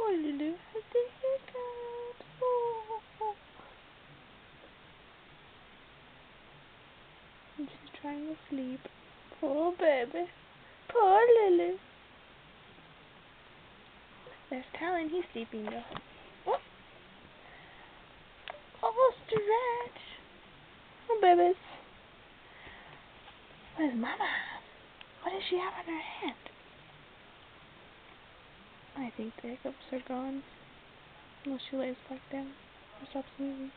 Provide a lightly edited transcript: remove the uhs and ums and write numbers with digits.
Poor Lulu has the hiccups. Oh. And she's trying to sleep. Poor baby. Poor Lulu. There's Talon. He's sleeping though. Oh, oh stretch. Oh, babies. Where's Mama? What does she have on her hand? I think the hiccups are gone. Unless she lays back down or stops moving.